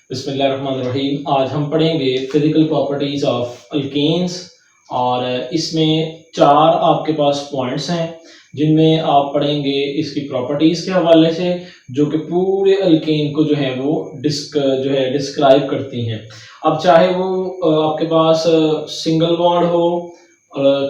बिस्मिल्लाहिर्रहमानिर्रहीम। आज हम पढ़ेंगे फिजिकल प्रॉपर्टीज ऑफ अल्केन्स और इसमें चार आपके पास पॉइंट्स हैं जिनमें आप पढ़ेंगे इसकी प्रॉपर्टीज के हवाले से, जो कि पूरे अल्केन को जो है वो डिस्क्राइब करती हैं। अब चाहे वो आपके पास सिंगल बॉन्ड हो,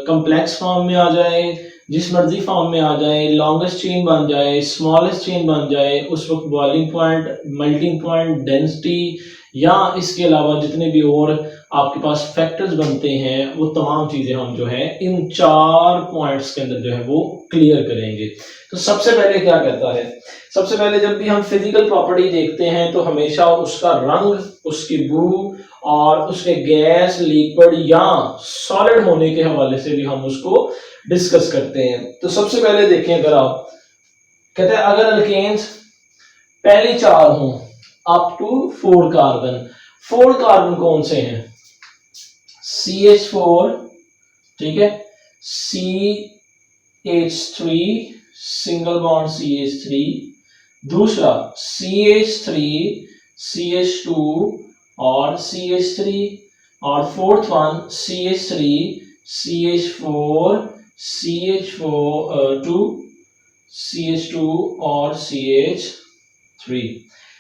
कम्प्लेक्स फॉर्म में आ जाए, जिस मर्जी फॉर्म में आ जाए, लॉन्गेस्ट चेन बन जाए, स्मॉलेस्ट चेन बन जाए, उस वक्त boiling point, melting point, density या इसके अलावा जितने भी और आपके पास फैक्टर्स बनते हैं, वो तमाम चीजें हम जो है इन चार पॉइंट्स के अंदर जो है वो क्लियर करेंगे। तो सबसे पहले क्या कहता है, सबसे पहले जब भी हम फिजिकल प्रॉपर्टी देखते हैं तो हमेशा उसका रंग, उसकी बू और उसके गैस, लिक्विड या सॉलिड होने के हवाले से भी हम उसको डिस्कस करते हैं। तो सबसे पहले देखें, अगर आप कहते हैं अगर अल्केन्स पहली चार हों अप टू 4 कार्बन, 4 कार्बन कौन से हैं? CH4, ठीक है, CH3 सिंगल बॉन्ड CH3, दूसरा CH3 CH2 और CH3, और fourth one CH3 CH4 CH2 CH2 और CH3।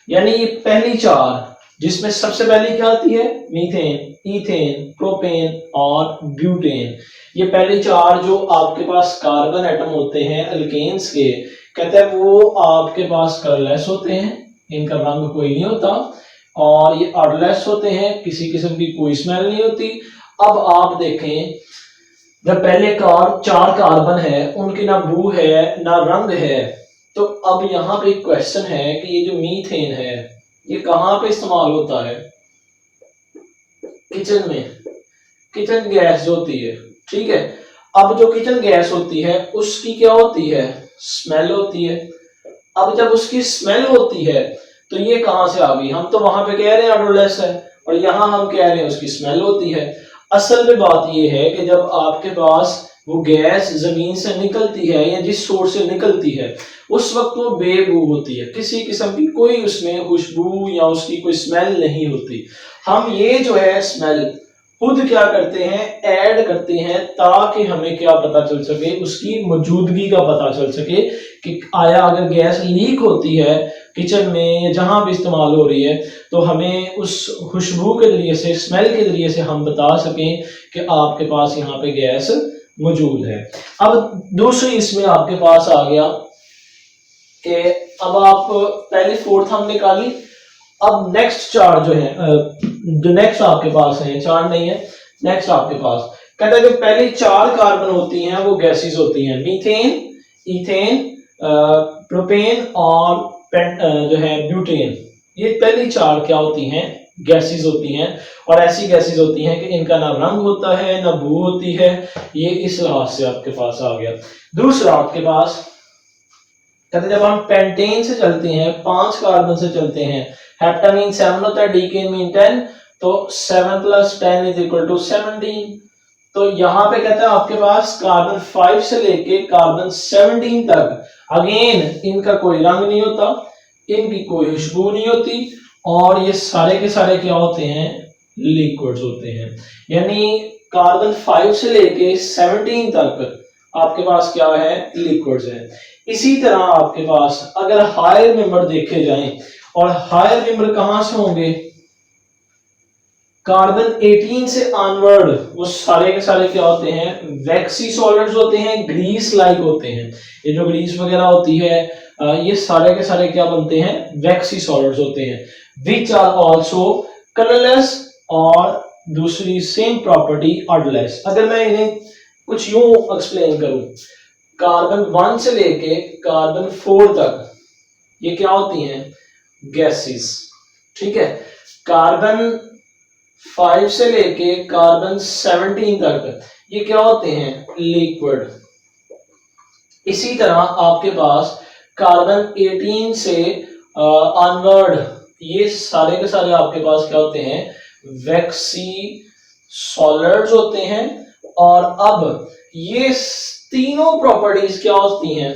यानी ये पहली चार, जिसमें सबसे पहली क्या आती है? मीथेन, इथेन, प्रोपेन और ब्यूटेन। ये पहली चार जो आपके पास कार्बन एटम होते हैं अल्केन्स के, कहते हैं वो आपके पास कलरलेस होते हैं, इनका रंग कोई नहीं होता, और ये ऑर्डरलेस होते हैं, किसी किस्म की कोई स्मेल नहीं होती। अब आप देखें, जब पहले चार कार्बन है, उनकी ना बू है ना रंग है, तो अब यहाँ पे क्वेश्चन है कि ये जो मीथेन है ये कहाँ पे इस्तेमाल होता है? किचन में, किचन गैस जो होती है, ठीक है। अब जो किचन गैस होती है उसकी क्या होती है? स्मेल होती है। अब जब उसकी स्मेल होती है तो ये कहां से आ गई? हम तो वहां पे कह रहे हैं ऑडरलेस है, और यहां हम कह रहे हैं उसकी स्मेल होती है। असल में बात ये है कि जब आपके पास वो गैस जमीन से निकलती है या जिस सोर्स से निकलती है, उस वक्त वो बेबू होती है, किसी किस्म की कोई उसमें खुशबू या उसकी कोई स्मेल नहीं होती। हम ये जो है स्मेल खुद क्या करते हैं? ऐड करते हैं, ताकि हमें क्या पता चल सके? उसकी मौजूदगी का पता चल सके कि आया अगर गैस लीक होती है किचन में या जहां भी इस्तेमाल हो रही है, तो हमें उस खुशबू के जरिए से, स्मेल के जरिए से हम बता सकें कि आपके पास यहाँ पे गैस मौजूद है। अब दूसरी इसमें आपके पास आ गया कि अब आप पहले फोर्थ हम निकाली, अब नेक्स्ट चार जो है, जो नेक्स्ट आपके पास है, चार नहीं है, नेक्स्ट आपके पास कहता है कि पहली चार कार्बन होती हैं वो गैसेस होती हैं, मीथेन, इथेन, प्रोपेन और जो है ब्यूटेन। ये पहली चार क्या होती हैं? गैसेस होती हैं, और ऐसी गैसेस होती हैं कि इनका ना रंग होता है ना बू होती है। ये इस लिहाज से आपके पास आ गया। दूसरा आपके पास कहते जब हम पेंटेन से चलते हैं, 5 कार्बन से चलते हैं, हेप्टामीन 7 होता है, डीकेन मीन 10, तो 7 + 10 = 17। तो यहाँ पे कहता है आपके पास कार्बन 5 से लेके कार्बन 17 तक, अगेन इनका कोई रंग नहीं होता, इनकी कोई खुशबू नहीं होती, और ये सारे के सारे क्या होते हैं? लिक्विड्स होते हैं। यानी कार्बन 5 से लेके 17 तक आपके पास क्या है? लिक्विड्स है। इसी तरह आपके पास अगर हायर मेंबर देखे जाएं, और हायर मेंबर कहां से होंगे? कार्बन 18 से ऑनवर्ड वो सारे के सारे क्या होते हैं? वैक्सी सॉलिड्स होते हैं, ग्रीस लाइक होते हैं। ये जो ग्रीस वगैरह होती है, ये सारे के सारे क्या बनते हैं? वैक्सी सॉलिड्स होते हैं, विच आर आल्सो कलरलेस, और दूसरी सेम प्रॉपर्टी ऑर्डरलेस। अगर मैं इन्हें कुछ यूं एक्सप्लेन करूं, कार्बन 1 से लेके कार्बन 4 तक ये क्या होती हैं? गैसेस, ठीक है। कार्बन 5 से लेके कार्बन 17 तक ये क्या होते हैं? लिक्विड। इसी तरह आपके पास कार्बन 18 से ऑनवर्ड ये सारे के सारे आपके पास क्या होते हैं? वैक्सी सॉलिड्स होते हैं। और अब ये तीनों प्रॉपर्टीज क्या होती हैं?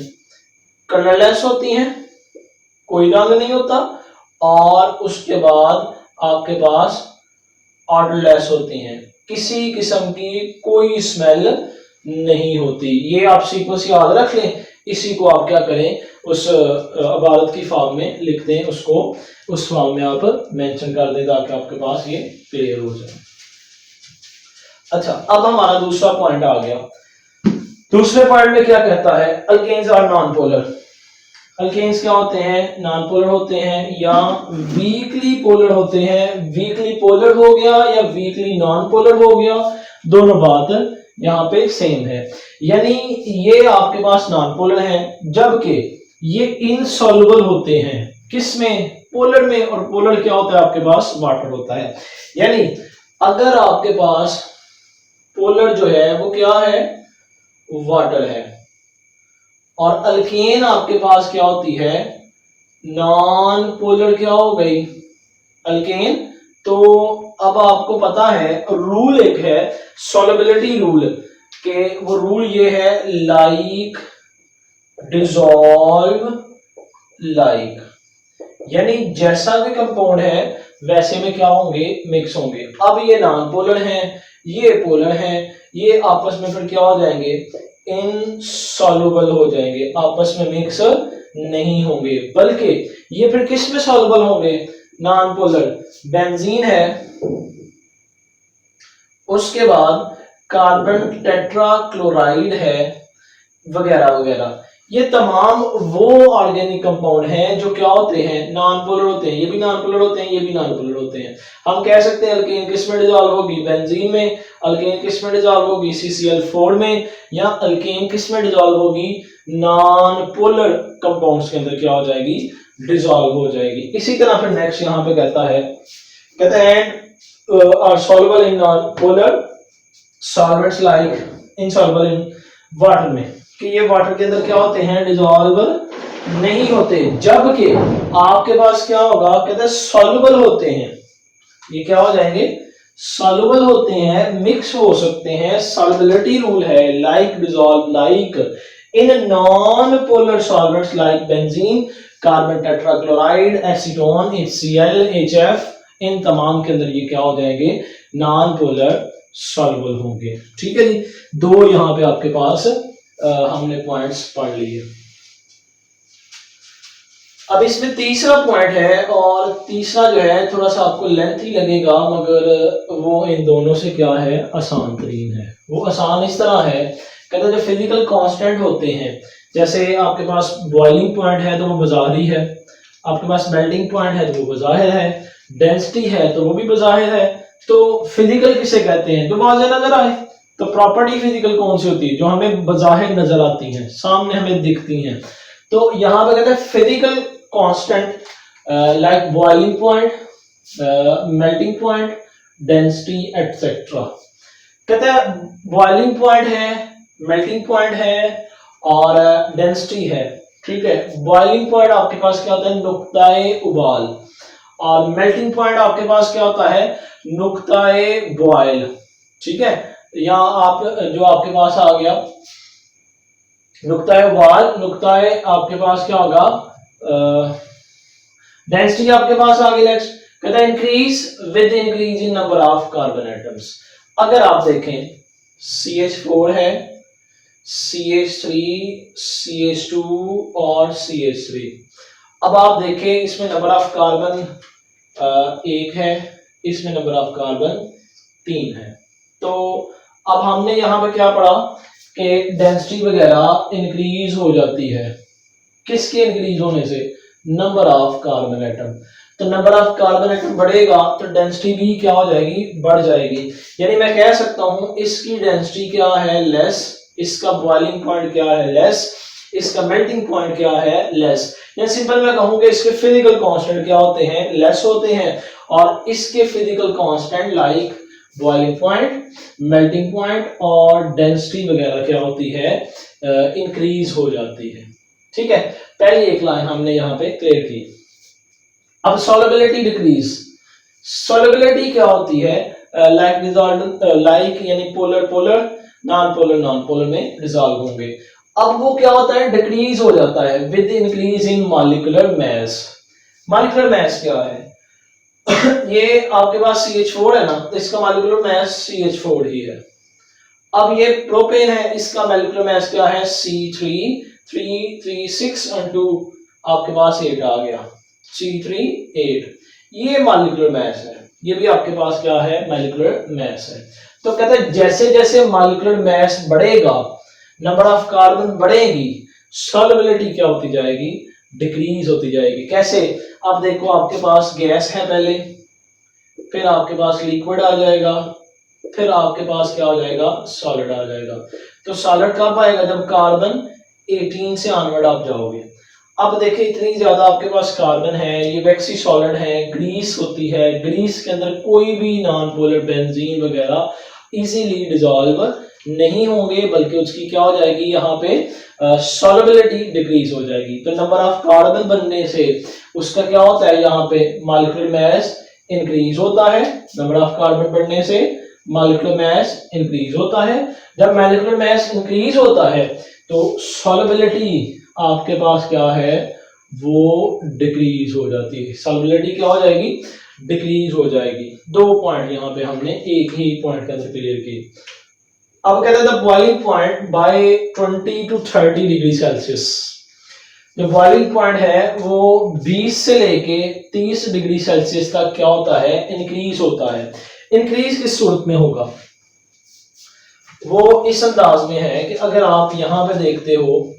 कलरलेस होती हैं, कोई रंग नहीं होता, और उसके बाद आपके पास ऑडरलेस होती हैं, किसी किस्म की कोई स्मेल नहीं होती। ये आप सीक्वेंस याद रख लें, इसी को आप क्या करें उस इबारत की फॉर्म में लिख दें, उसको उस फॉर्म में आप मेंशन कर दें ताकि आपके पास ये क्लियर हो जाए। अच्छा, अब हमारा दूसरा पॉइंट आ गया। दूसरे पॉइंट में क्या कहता है, alkanes are non polar. Alkanes क्या होते हैं, नॉन पोलर होते हैं या वीकली पोलर होते हैं। वीकली पोलर हो गया या वीकली नॉन पोलर हो गया, दोनों बात यहाँ पे सेम है। यानी ये आपके पास नॉन पोलर है, जबकि ये इनसॉल्युबल होते हैं किसमें, पोलर में। और पोलर क्या होता है, आपके पास वाटर होता है। यानी अगर आपके पास पोलर जो है वो क्या है, वाटर है, और अल्केन आपके पास क्या होती है, नॉन पोलर क्या हो गई, अल्केन। तो अब आपको पता है रूल एक है सॉल्युबिलिटी रूल, के वो रूल ये है लाइक डिसॉल्व लाइक, यानी जैसा भी कंपाउंड है वैसे में क्या होंगे, मिक्स होंगे। अब ये नॉन पोलर हैं, ये पोलर हैं, ये आपस में फिर क्या हो जाएंगे, इनसॉल्युबल हो जाएंगे, आपस में मिक्स नहीं होंगे, बल्कि ये फिर किस में सॉल्युबल होंगे, नॉन पोलर। बेंजीन है, उसके बाद कार्बन टेट्राक्लोराइड है, वगैरह वगैरह। ये तमाम वो ऑर्गेनिक कंपाउंड हैं जो क्या होते हैं, नॉन पोलर होते हैं। ये भी नॉन पोलर होते हैं, ये भी नॉन पोलर होते हैं। हम कह सकते हैं अल्केन किस में डिसॉल्व होगी, बेंजीन में। अल्केन किस में डिसॉल्व होगी, CCl4 में। या अल्केन किस में डिसॉल्व होगी, नॉन पोलर कंपाउंड्स के अंदर क्या हो जाएगी, डिसॉल्व हो जाएगी। इसी तरह फिर नेक्स्ट यहाँ पे कहता है are soluble in non-polar solvents like insoluble in water में, कि ये वाटर के अंदर क्या होते हैं, डिसॉल्व नहीं होते। जबकि आपके पास क्या होगा, कहते हैं सॉल्युबल होते हैं, ये क्या हो जाएंगे, सॉल्युबल होते हैं, मिक्स हो सकते हैं। सॉल्युबिलिटी रूल है like dissolve like in non polar solvents like benzene, carbon tetrachloride, acetone, HCl, HF, इन तमाम के अंदर ये क्या हो जाएंगे, नॉन पोलर सॉल्युबल होंगे। ठीक है जी, दो यहाँ पे आपके पास हमने पॉइंट्स पढ़ लिए। अब इसमें तीसरा पॉइंट है, और तीसरा जो है थोड़ा सा आपको लेंथी लगेगा, मगर वो इन दोनों से क्या है, आसान तरीन है। वो आसान इस तरह है, कहते हैं जो फिजिकल कांस्टेंट होते हैं, जैसे आपके पास बॉइलिंग पॉइंट है तो वो बाज़ाहिर है, आपके पास मेल्टिंग पॉइंट है तो वो बाज़ाहिर है, डेंसिटी है तो वो भी बाज़ाहिर है। तो फिजिकल किसे कहते हैं, जो वाज़े नजर आए। तो प्रॉपर्टी फिजिकल कौन सी होती है, जो हमें बाज़ाहिर नजर आती हैं, सामने हमें दिखती हैं। तो यहाँ पे कहते हैं physical constant like boiling point, melting point, density etcetera. कहते हैं बॉइलिंग पॉइंट है, मेल्टिंग पॉइंट है और डेंसिटी है। ठीक है, बॉइलिंग पॉइंट आपके पास क्या होता है, नुक्ताए उबाल, और मेल्टिंग पॉइंट आपके पास क्या होता है, नुक्ताए बॉयल। ठीक है, या आप जो आपके पास आ गया नुक्ताए उबाल, नुक्ताए आपके पास क्या होगा, डेंसिटी आपके पास आ गई। नेक्स्ट कहता है increase with increase in number of carbon atoms. अगर आप देखें CH4 है, CH3, CH2 और CH3। अब आप देखें इसमें नंबर ऑफ कार्बन 1 है, इसमें नंबर ऑफ कार्बन 3 है। तो अब हमने यहाँ पे क्या पढ़ा कि डेंसिटी वगैरह इंक्रीज हो जाती है, किसके इंक्रीज होने से, नंबर ऑफ कार्बन एटम। तो नंबर ऑफ कार्बन एटम बढ़ेगा तो डेंसिटी भी क्या हो जाएगी, बढ़ जाएगी। यानी मैं कह सकता हूं इसकी डेंसिटी क्या है, लेस, इसका बॉइलिंग पॉइंट क्या है, लेस, इसका मेल्टिंग पॉइंट क्या है, लेस। या सिंपल मैं कहूंगा इसके फिजिकल कांस्टेंट क्या होते हैं, लेस होते हैं, और इसके physical constant like boiling point, melting point और डेंसिटी वगैरह क्या होती है, इंक्रीज हो जाती है। ठीक है, पहली एक लाइन हमने यहाँ पे क्लियर की। अब सॉल्युबिलिटी डिक्रीज, सॉल्युबिलिटी क्या होती है, लाइक डिसॉल्व लाइक, यानी polar polar, non polar non polar में डिसॉल्व होंगे। अब वो क्या होता है, डिक्रीज हो जाता है with increase in molecular mass. Molecular mass क्या है ये आपके पास CH4 है ना, तो इसका मॉलिक्यूलर मास CH4 ही है। अब ये प्रोपेन है, इसका मॉलिक्यूलर मास क्या है, C3 और 2 आपके पास 8 आ गया, C3 8। ये मॉलिक्यूलर मास है, ये भी आपके पास क्या है, मॉलिक्यूलर मास है। तो कहते हैं जैसे जैसे मॉलिक्यूलर मास बढ़ेगा, नंबर ऑफ कार्बन बढ़ेगी, सॉल्युबिलिटी क्या होती जाएगी, डिक्रीज होती जाएगी। कैसे, अब देखो आपके पास गैस है पहले, फिर आपके पास लिक्विड आ जाएगा, फिर आपके पास क्या हो जाएगा, सॉलिड आ जाएगा। तो सॉलिड कब आएगा, जब कार्बन 18 से ऑनवर्ड आप जाओगे। अब देखिए इतनी ज्यादा आपके पास कार्बन है, ये वैक्सी सॉलिड है, ग्रीस होती है, ग्रीस के अंदर कोई भी नॉन पोलर बेंजीन वगैरह इजीली डिसॉल्व नहीं होंगे, बल्कि उसकी क्या हो जाएगी, यहाँ पे सॉल्युबिलिटी डिक्रीज हो जाएगी। तो नंबर ऑफ कार्बन बनने से उसका क्या होता है, यहाँ पे मॉलिक्यूलर मास इंक्रीज होता है। नंबर ऑफ कार्बन बढ़ने से मॉलिक्यूलर मास इंक्रीज होता है। जब मॉलिक्यूलर मास इंक्रीज होता है तो सॉल्युबिलिटी आपके पास क्या है, वो डिक्रीज हो जाती है। सॉल्युबिलिटी क्या हो जाएगी, डिक्रीज हो जाएगी। 2 पॉइंट यहाँ पे हमने एक ही पॉइंट के अंदर क्लियर किए। अब कहते हैं boiling point by 20 to 30 degree Celsius. जो बॉइलिंग पॉइंट है वो 20 से लेके 30 डिग्री सेल्सियस तक क्या होता है, इंक्रीज होता है। इंक्रीज किस सूरत में होगा, वो इस अंदाज में है कि अगर आप यहां पे देखते हो,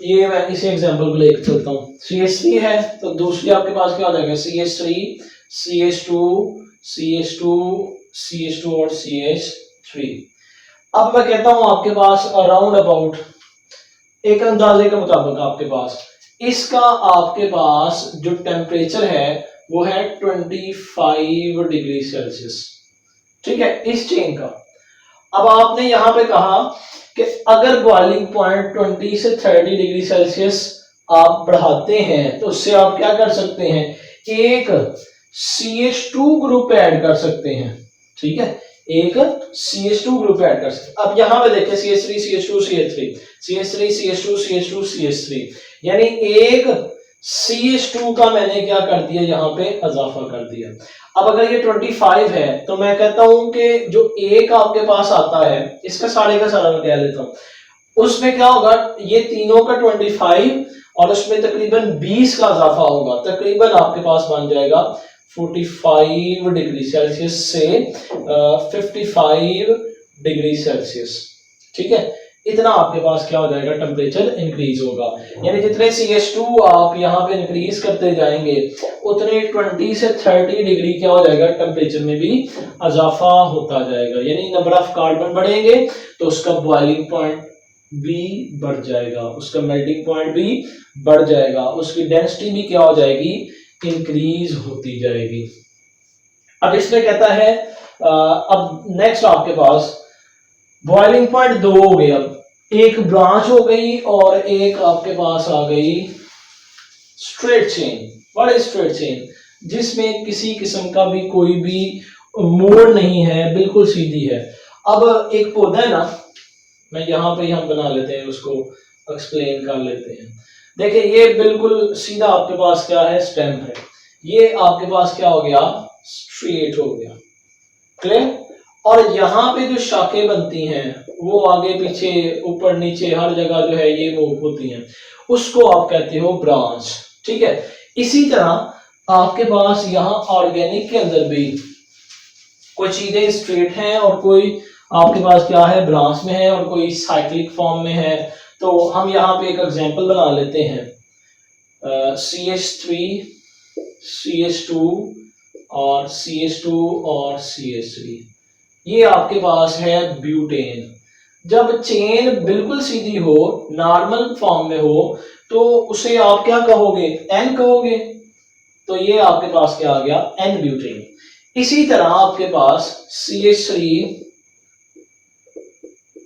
ये मैं इसी एग्जांपल को लेकर चलता हूं। CH3 है तो दूसरी आपके पास क्या हो जाएगा, CH3 CH2 CH2 CH2 और CH3। अब मैं कहता हूं आपके पास अराउंड अबाउट एक अंदाजे के मुताबिक आपके पास इसका आपके पास जो टेम्परेचर है वो है 25 डिग्री सेल्सियस, ठीक है, इस चेन का। अब आपने यहां पे कहा कि अगर बॉइलिंग पॉइंट 20 से 30 डिग्री सेल्सियस आप बढ़ाते हैं तो उससे आप क्या कर सकते हैं, एक CH2 ग्रुप ऐड कर सकते हैं, ठीक है, एक CH2 ग्रुप ऐड कर सकते हैं। अब यहां पे देखिए CH3 CH2 CH3 CH3 CH2 CH2 CH3, यानी एक CH2 का मैंने क्या कर दिया, यहाँ पे इजाफा कर दिया। अब अगर ये 25 है तो मैं कहता हूं कि जो एक आपके पास आता है, इसका सारे का सारा मैं कह लेता हूं, उसमें क्या होगा, ये तीनों का 25 और उसमें तकरीबन 20 का इजाफा होगा, तकरीबन आपके पास बन जाएगा 45 डिग्री सेल्सियस से 55 डिग्री सेल्सियस, ठीक है। इतना आपके पास क्या हो जाएगा, टेम्परेचर इंक्रीज होगा। यानी जितने CH2 आप यहाँ पे इंक्रीज करते जाएंगे उतने 20 से 30 डिग्री क्या हो जाएगा, टेम्परेचर में भी इजाफा होता जाएगा। यानी नंबर ऑफ कार्बन बढ़ेंगे तो उसका बॉइलिंग पॉइंट भी बढ़ जाएगा, उसका मेल्टिंग पॉइंट भी बढ़ जाएगा, उसकी डेंसिटी भी क्या हो जाएगी, इंक्रीज होती जाएगी। अब इसमें कहता है अब नेक्स्ट आपके पास बॉइलिंग पॉइंट 2 हो गए, अब एक ब्रांच हो गई और एक आपके पास आ गई straight chain. What is straight chain, जिसमें किसी किस्म का भी कोई भी मोड़ नहीं है, बिल्कुल सीधी है। अब एक पौधा है ना, मैं यहाँ पे हम बना लेते हैं, उसको एक्सप्लेन कर लेते हैं। देखिए ये बिल्कुल सीधा आपके पास क्या है, स्टेम है, ये आपके पास क्या हो गया, स्ट्रेट हो गया, क्लियर। और यहाँ पे जो शाखें बनती हैं वो आगे पीछे ऊपर नीचे हर जगह जो है ये मूव होती हैं, उसको आप कहते हो ब्रांच, ठीक है। इसी तरह आपके पास यहाँ ऑर्गेनिक के अंदर भी कोई चीजें स्ट्रेट हैं और कोई आपके पास क्या है, ब्रांच में है, और कोई साइक्लिक फॉर्म में है। तो हम यहाँ पे एक एग्जांपल बना लेते हैं, CH3 CH2 और CH2 और CH3, ये आपके पास है ब्यूटेन। जब चेन बिल्कुल सीधी हो, नॉर्मल फॉर्म में हो, तो उसे आप क्या कहोगे, N कहोगे। तो ये आपके पास क्या आ गया, N ब्यूटेन। इसी तरह आपके पास CH3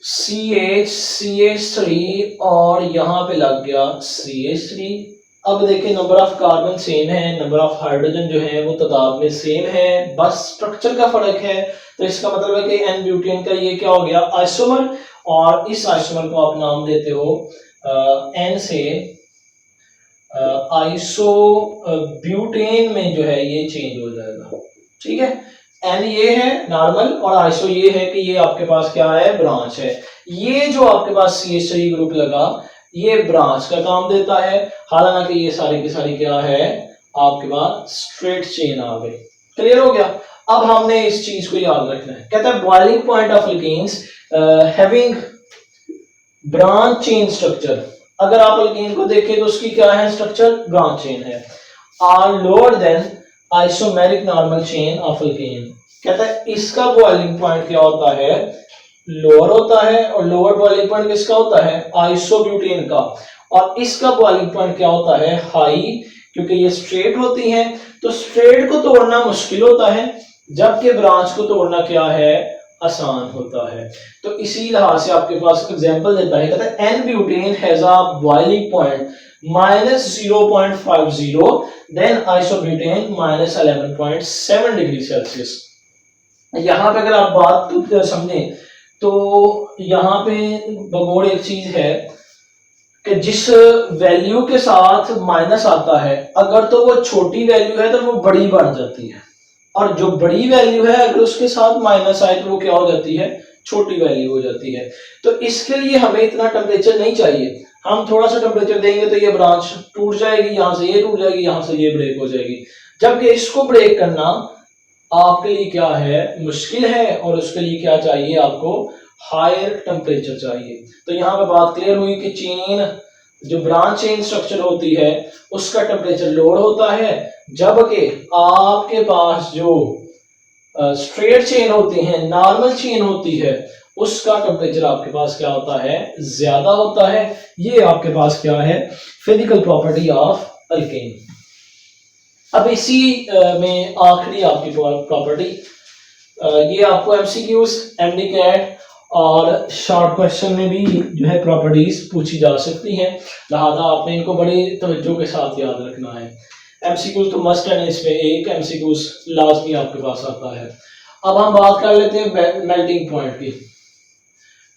CH3 और यहां पे लग गया CH3। अब देखिए नंबर ऑफ कार्बन सेम है, नंबर ऑफ हाइड्रोजन जो है वो तादाद में सेम है, बस स्ट्रक्चर का फर्क है। तो इसका मतलब है कि N ब्यूटेन का ये क्या हो गया, आइसोमर, और इस आइसोमर को आप नाम देते हो N से आइसो ब्यूटेन में जो है ये चेंज हो जाएगा। ठीक है, एन ये है नॉर्मल और आइसो ये है कि ये आपके पास क्या है, ब्रांच है। ये जो आपके पास CH3 ग्रुप लगा ये ब्रांच का काम देता है, हालांकि ये सारी की सारी क्या है आपके पास स्ट्रेट चेन आ गई। क्लियर हो गया। अब हमने इस चीज को याद रखना है, कहता है boiling point of alkanes having branch chain structure. अगर आप अल्केन को देखें तो उसकी क्या है स्ट्रक्चर, ब्रांच चेन है, are lower than isomeric normal chain of alkane. कहता है इसका बॉइलिंग पॉइंट क्या होता है, लोअर होता है, और लोअर बॉइलिंग पॉइंट किसका होता है, आइसोब्यूटेन का, और इसका बॉइलिंग पॉइंट क्या होता है, हाई, क्योंकि ये स्ट्रेट होती हैं तो स्ट्रेट को तोड़ना मुश्किल होता है, जबकि ब्रांच को तोड़ना क्या है, आसान होता है। तो इसी लिहाज से आपके पास एग्जांपल देता है, कहता है n butane has a boiling point -0.50 than isobutane -11.7 degree Celsius. यहाँ पे अगर आप बात तो समझें तो यहाँ पे बगौड़ एक चीज है कि जिस वैल्यू के साथ माइनस आता है अगर तो वो छोटी वैल्यू है तो वो बड़ी बन जाती है, और जो बड़ी वैल्यू है अगर उसके साथ माइनस आए तो वो क्या हो जाती है, छोटी वैल्यू हो जाती है। तो इसके लिए हमें इतना टेम्परेचर नहीं चाहिए, हम थोड़ा सा टेम्परेचर देंगे तो ये ब्रांच टूट जाएगी, यहाँ से ये टूट जाएगी, यहाँ से ये ब्रेक हो जाएगी, जबकि इसको ब्रेक करना आपके लिए क्या है, मुश्किल है, और उसके लिए क्या चाहिए आपको, हायर टेम्परेचर चाहिए। तो यहाँ पे बात क्लियर हुई कि चेन जो ब्रांच चेन स्ट्रक्चर होती है उसका टेम्परेचर लोअर होता है, जबकि आपके पास जो स्ट्रेट चेन होती है, नॉर्मल चेन होती है, उसका टेम्परेचर आपके पास क्या होता है, ज्यादा होता है। ये आपके पास क्या है, फिजिकल प्रॉपर्टी ऑफ अल्केन। अब इसी में आखिरी आपकी प्रॉपर्टी, ये आपको MCQs, MD कैट और शॉर्ट क्वेश्चन में भी जो है प्रॉपर्टीज पूछी जा सकती हैं, लिहाजा आपने इनको बड़ी तवज्जो के साथ याद रखना है। MCQs तो मस्ट है, इसमें एक MCQs लाजमी आपके पास आता है। अब हम बात कर लेते हैं मेल्टिंग पॉइंट की।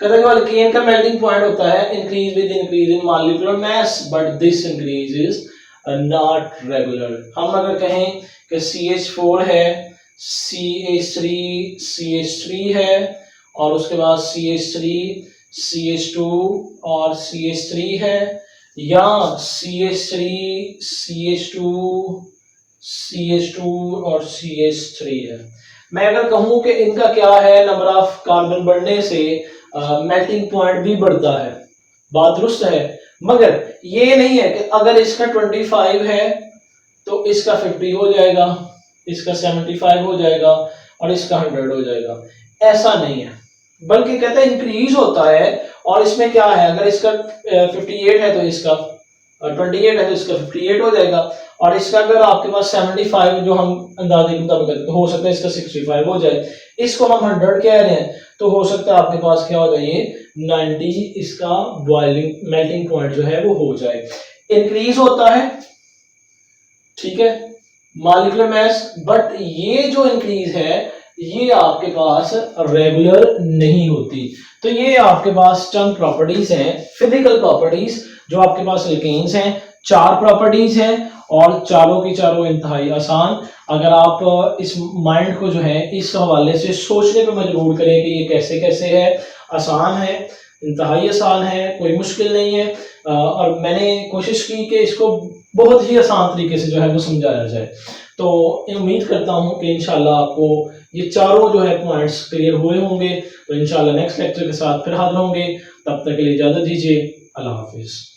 कहते हैं अल्केन का मेल्टिंग पॉइंट होता है increase with increase in molecular mass, but this increase is not regular. हम अगर कहें कि CH4 है, CH3 है, और उसके बाद CH3 CH2 और CH3 है, या CH3 CH2 CH2 और CH3 है। मैं अगर कहूं कि इनका क्या है, नंबर ऑफ कार्बन बढ़ने से मेल्टिंग पॉइंट भी बढ़ता है, बात दुरुस्त है, मगर ये नहीं है कि अगर इसका 25 है तो इसका 50 हो जाएगा, इसका 75 हो जाएगा और इसका 100 हो जाएगा, ऐसा नहीं है, बल्कि कहते हैं इंक्रीज होता है। और इसमें क्या है, अगर इसका 58 है तो इसका 28 है तो इसका 58 हो जाएगा, और इसका अगर आपके पास 75 जो हम अंदाजे के मुताबिक तो हो सकता है इसका 65 हो जाए, इसको हम 100 कह रहे हैं तो हो सकता है आपके पास क्या हो जाए 90 इसका बॉइलिंग मेल्टिंग पॉइंट जो है वो हो जाए। इंक्रीज होता है, ठीक है, मॉलिक्यूलर मास, बट ये जो इंक्रीज है ये आपके पास रेगुलर नहीं होती। तो ये आपके पास चंद प्रॉपर्टीज हैं, फिजिकल प्रॉपर्टीज जो आपके पास अल्केन्स हैं, 4 प्रॉपर्टीज हैं, और चारों की चारों इंतहाई आसान। अगर आप इस माइंड को जो है इस हवाले से सोचने पे मजबूर करें कि ये कैसे कैसे है, आसान है, इंतहाई आसान है, कोई मुश्किल नहीं है, और मैंने कोशिश की कि इसको बहुत ही आसान तरीके से जो है वो समझाया जाए। तो उम्मीद करता हूँ कि इंशाल्लाह आपको ये चारों जो है पॉइंट्स क्लियर हुए होंगे। तो इंशाल्लाह नेक्स्ट लेक्चर के साथ फिर हाजिर होंगे, तब तक के लिए इजाजत दीजिए, अल्लाह हाफिज।